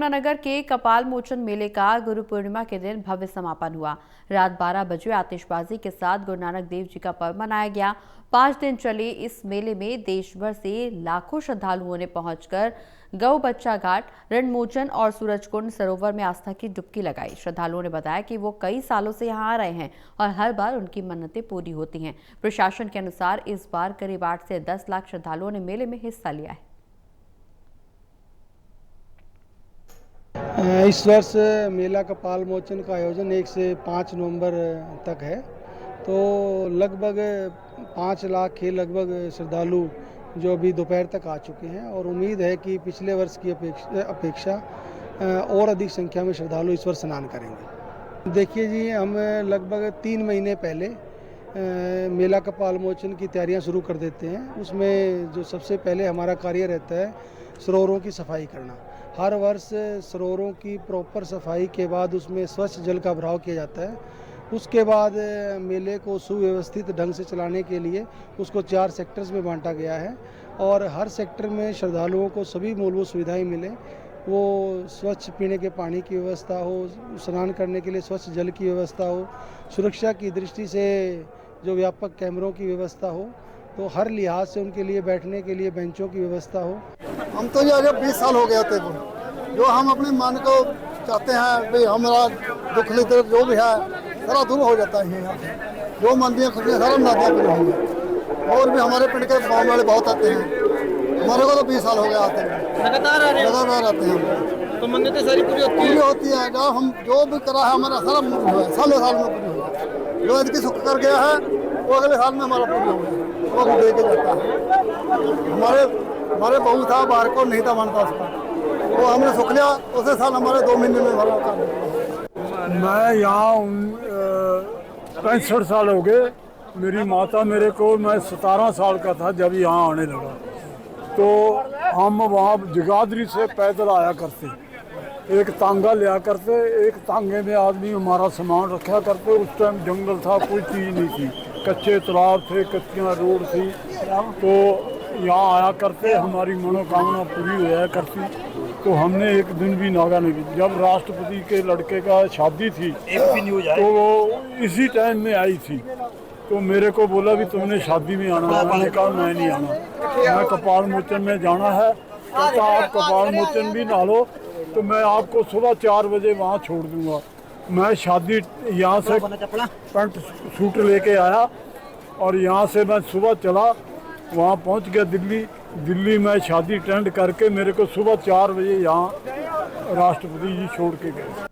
यमुनानगर के कपाल मोचन मेले का गुरु पूर्णिमा के दिन भव्य समापन हुआ। रात 12 बजे आतिशबाजी के साथ गुरु नानक देव जी का पर्व मनाया गया। 5 दिन चले इस मेले में देश भर से लाखों श्रद्धालुओं ने पहुंचकर गौ बच्चा घाट, रणमोचन और सूरजकुंड सरोवर में आस्था की डुबकी लगाई। श्रद्धालुओं ने बताया कि वो कई सालों से यहाँ आ रहे हैं और हर बार उनकी मन्नतें पूरी होती हैं। प्रशासन के अनुसार इस बार करीब 8 से 10 लाख श्रद्धालुओं ने मेले में हिस्सा लिया है। इस वर्ष मेला कपाल मोचन का आयोजन 1 से 5 नवंबर तक है। तो लगभग 5 लाख के लगभग श्रद्धालु जो अभी दोपहर तक आ चुके हैं और उम्मीद है कि पिछले वर्ष की अपेक्षा और अधिक संख्या में श्रद्धालु इस वर्ष स्नान करेंगे। देखिए जी, हम लगभग 3 महीने पहले मेला कपाल मोचन की तैयारियां शुरू कर देते हैं। उसमें जो सबसे पहले हमारा कार्य रहता है सरोवरों की सफाई करना। हर वर्ष सरोवरों की प्रॉपर सफाई के बाद उसमें स्वच्छ जल का भराव किया जाता है। उसके बाद मेले को सुव्यवस्थित ढंग से चलाने के लिए उसको 4 सेक्टर्स में बांटा गया है और हर सेक्टर में श्रद्धालुओं को सभी मूलभूत सुविधाएं मिले। वो स्वच्छ पीने के पानी की व्यवस्था हो, स्नान करने के लिए स्वच्छ जल की व्यवस्था हो, सुरक्षा की दृष्टि से जो व्यापक कैमरों की व्यवस्था हो, तो हर लिहाज से उनके लिए बैठने के लिए बेंचों की व्यवस्था हो। हम तो ये अगर 20 साल हो गए थे जो हम अपने मन को चाहते हैं भाई हमारा दुख लिख जो भी है सारा दूर हो जाता है। यहाँ जो मंदिर खुली सारा नदियाँ भी रहेंगी और भी हमारे पिंड के गाँव वाले बहुत आते हैं। हमारे को तो 20 साल हो गए आते हैं, लगातार आते हैं। तो मन्नतें सारी पूरी होती है। जब हम जो भी करा है हमारा सारा सालों साल में पूरी हो। जो इनकी सुख कर गया है वो अगले साल में हमारा पूरी हो गया, वो भी दे के जाता है। हमारे बहू था बाहर को नहीं था मानता उसका, वो हमने सुख लिया, उसे साल हमारे 2 महीने में भरा काम। मैं यहाँ 65 साल हो गए। मेरी माता मेरे को, मैं 17 साल का था जब यहाँ आने लगा। तो हम वहाँ जगाधरी से पैदल आया करते, एक तांगा लिया करते, एक तांगे में आदमी हमारा सामान रखा करते। उस टाइम जंगल था, कोई चीज़ नहीं थी, कच्चे तालाब थे, कच्चियाँ रोड थी। तो यहाँ आया करते, हमारी मनोकामना पूरी होया करती। तो हमने एक दिन भी नागा नहीं की। जब राष्ट्रपति के लड़के का शादी थी तो वो इसी टाइम में आई थी। तो मेरे को बोला भी तुमने शादी में आना है। मैंने कहा मैं नहीं आना, मैं कपाल मोचन में जाना है। कहता आप कपाल मोचन भी ना लो तो मैं आपको सुबह 4 बजे वहाँ छोड़ दूँगा। मैं शादी यहाँ से पैंट सूट लेके आया और यहाँ से मैं सुबह चला, वहाँ पहुँच गया दिल्ली में शादी अटेंड करके मेरे को सुबह 4 बजे यहाँ राष्ट्रपति जी छोड़ के गए।